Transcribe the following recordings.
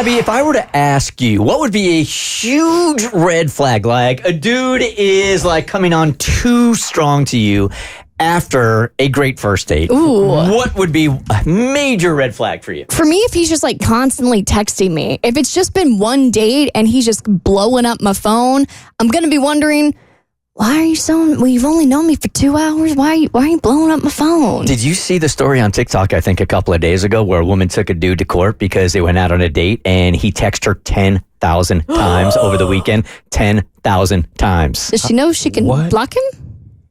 Abby, if I were to ask you, what would be a huge red flag? Like a dude is like coming on too strong to you after a great first date. Ooh. What would be a major red flag for you? For me, if he's just like constantly texting me, if it's just been one date and he's just blowing up my phone, I'm going to be wondering, why are you well, you've only known me for 2 hours. Why are you blowing up my phone? Did you see the story on TikTok, I think a couple of days ago, where a woman took a dude to court because they went out on a date and he texted her 10,000 times over the weekend? 10,000 times. Does she know she can block him?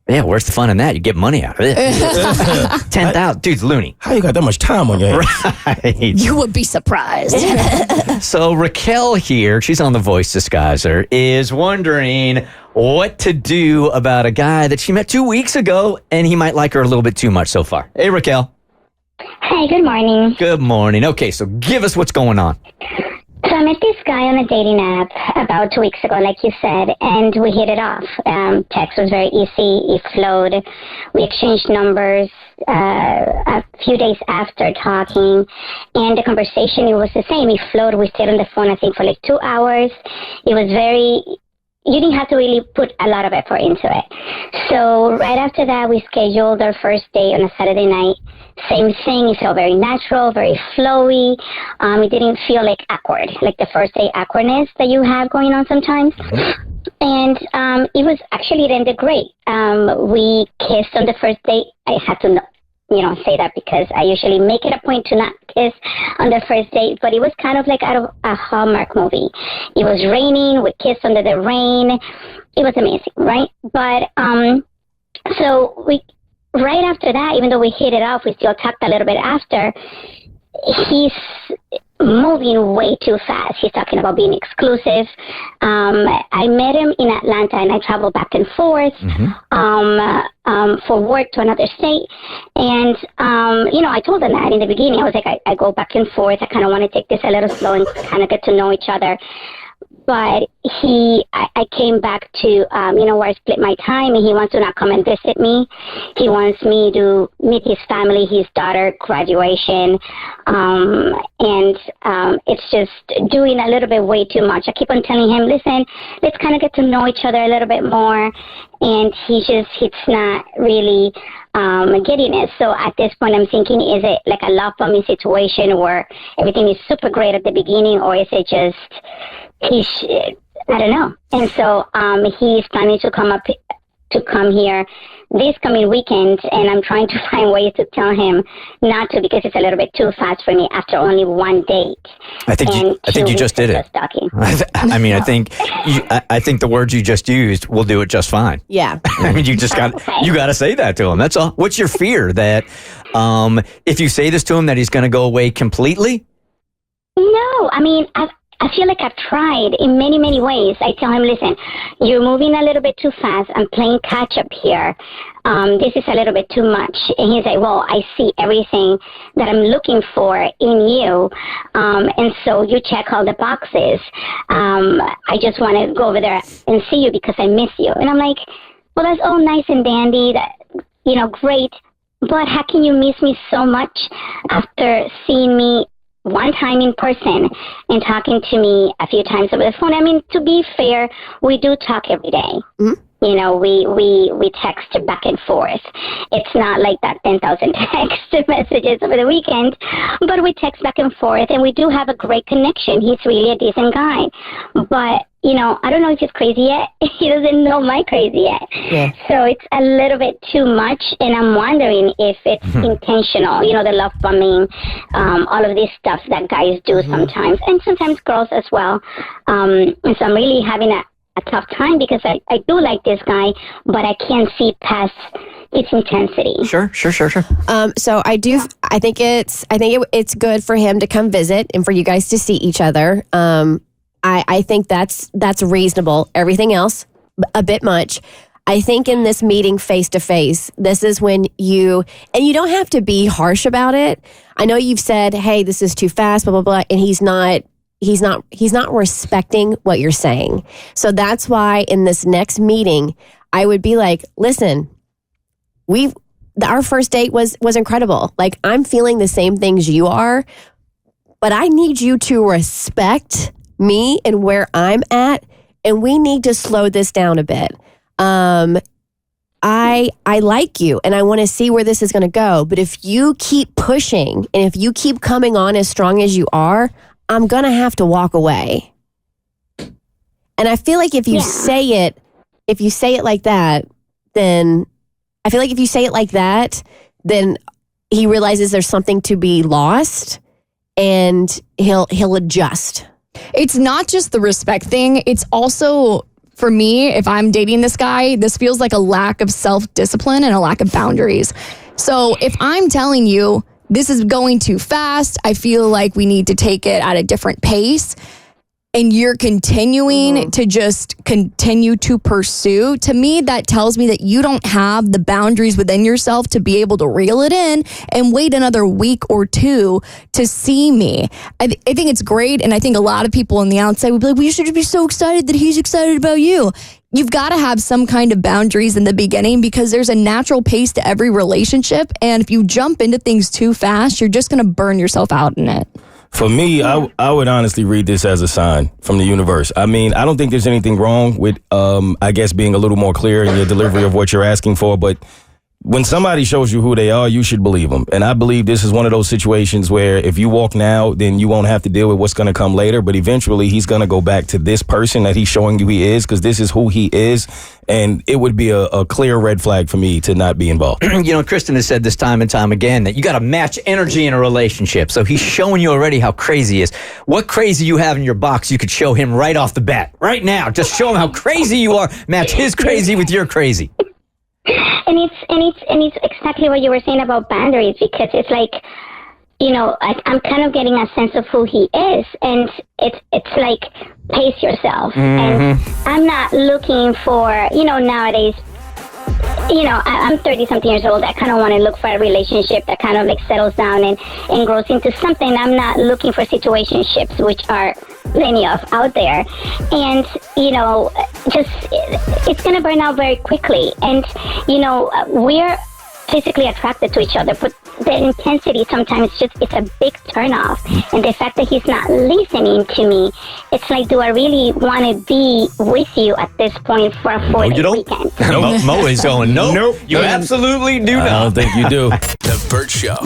Yeah, where's the fun in that? You get money out of it. 10,000. Dude's loony. How you got that much time on your hands? Right. You would be surprised. So Raquel here, she's on the Voice Disguiser, is wondering what to do about a guy that she met 2 weeks ago, and he might like her a little bit too much so far. Hey, Raquel. Hi, good morning. Good morning. Okay, so give us what's going on. So I met this guy on a dating app about 2 weeks ago, like you said, and we hit it off. Text was very easy. It flowed. We exchanged numbers a few days after talking, and the conversation, it was the same. It flowed. We stayed on the phone, I think, for like 2 hours. It was you didn't have to really put a lot of effort into it. So right after that, we scheduled our first date on a Saturday night. Same thing. It felt very natural, very flowy. It didn't feel like awkward, like the first day awkwardness that you have going on sometimes. And it was actually, it ended great. We kissed on the first date. I had to say that because I usually make it a point to not kiss on the first date, but it was kind of like out of a Hallmark movie. It was raining. We kissed under the rain. It was amazing, right? But so right after that, even though we hit it off, we still talked a little bit after. He's moving way too fast. He's talking about being exclusive. I met him in Atlanta, and I traveled back and forth for work to another state. And, I told him that in the beginning. I was like, I go back and forth. I kind of want to take this a little slow and kind of get to know each other. But I came back to, where I split my time, and he wants to not come and visit me. He wants me to meet his family, his daughter, graduation. And it's just doing a little bit way too much. I keep on telling him, listen, let's kind of get to know each other a little bit more. And he's not really getting it. So at this point, I'm thinking, is it like a love bombing situation where everything is super great at the beginning, or is it just I don't know. And so he's planning to come here this coming weekend, and I'm trying to find ways to tell him not to, because it's a little bit too fast for me after only one date. I think you just did it. I think the words you just used will do it just fine. Yeah. I mean, you got to say that to him. That's all. What's your fear that if you say this to him that he's going to go away completely? No, I mean, I feel like I've tried in many, many ways. I tell him, listen, you're moving a little bit too fast. I'm playing catch up here. This is a little bit too much. And he's like, well, I see everything that I'm looking for in you. And so you check all the boxes. I just want to go over there and see you because I miss you. And I'm like, well, that's all nice and dandy. Great. But how can you miss me so much after seeing me one time in person and talking to me a few times over the phone? I mean, to be fair, we do talk every day. Mm-hmm. We text back and forth. It's not like that 10,000 text messages over the weekend, but we text back and forth, and we do have a great connection. He's really a decent guy. But, I don't know if he's crazy yet. He doesn't know my crazy yet. Yeah. So it's a little bit too much, and I'm wondering if it's intentional, the love bombing, all of this stuff that guys do sometimes, and sometimes girls as well. And so I'm really having a tough time because I do like this guy, but I can't see past its intensity. Sure. So I think it's good for him to come visit and for you guys to see each other. I think that's reasonable. Everything else, a bit much. I think in this meeting face to face, this is when you don't have to be harsh about it. I know you've said, hey, this is too fast, blah, blah, blah, and he's not respecting what you're saying. So that's why in this next meeting, I would be like, listen, our first date was incredible. Like, I'm feeling the same things you are. but I need you to respect me and where I'm at, and we need to slow this down a bit. I like you and I want to see where this is going to go. But if you keep pushing and if you keep coming on as strong as you are, I'm going to have to walk away. And I feel like if you say it like that, then he realizes there's something to be lost and he'll adjust. It's not just the respect thing. It's also, for me, if I'm dating this guy, this feels like a lack of self-discipline and a lack of boundaries. So if I'm telling you this is going too fast, I feel like we need to take it at a different pace, and you're continuing to just continue to pursue, to me, that tells me that you don't have the boundaries within yourself to be able to reel it in and wait another week or two to see me. I think it's great, and I think a lot of people on the outside would be like, well, you should just be so excited that he's excited about you. You've got to have some kind of boundaries in the beginning because there's a natural pace to every relationship, and if you jump into things too fast, you're just going to burn yourself out in it. For me, I would honestly read this as a sign from the universe. I mean, I don't think there's anything wrong with, I guess, being a little more clear in your delivery of what you're asking for. But when somebody shows you who they are, you should believe them. And I believe this is one of those situations where if you walk now, then you won't have to deal with what's going to come later. But eventually, he's going to go back to this person that he's showing you he is, because this is who he is. And it would be a clear red flag for me to not be involved. You know, Kristen has said this time and time again that you got to match energy in a relationship. So he's showing you already how crazy he is. What crazy you have in your box, you could show him right off the bat. Right now. Just show him how crazy you are. Match his crazy with your crazy. And it's exactly what you were saying about boundaries, because it's like, you know, I'm kind of getting a sense of who he is, and it's like, pace yourself. And I'm not looking for, you know, nowadays, you know, I'm 30-something years old. I kind of want to look for a relationship that kind of like settles down and grows into something. I'm not looking for situationships, which are plenty of out there. And, you know, just, it's going to burn out very quickly. And, you know, we're physically attracted to each other, but the intensity sometimes it's a big turnoff. And the fact that he's not listening to me, it's like, do I really want to be with you at this point for a 4-day weekend? Mo is going, nope. You absolutely do not. I don't think you do. The Bert Show.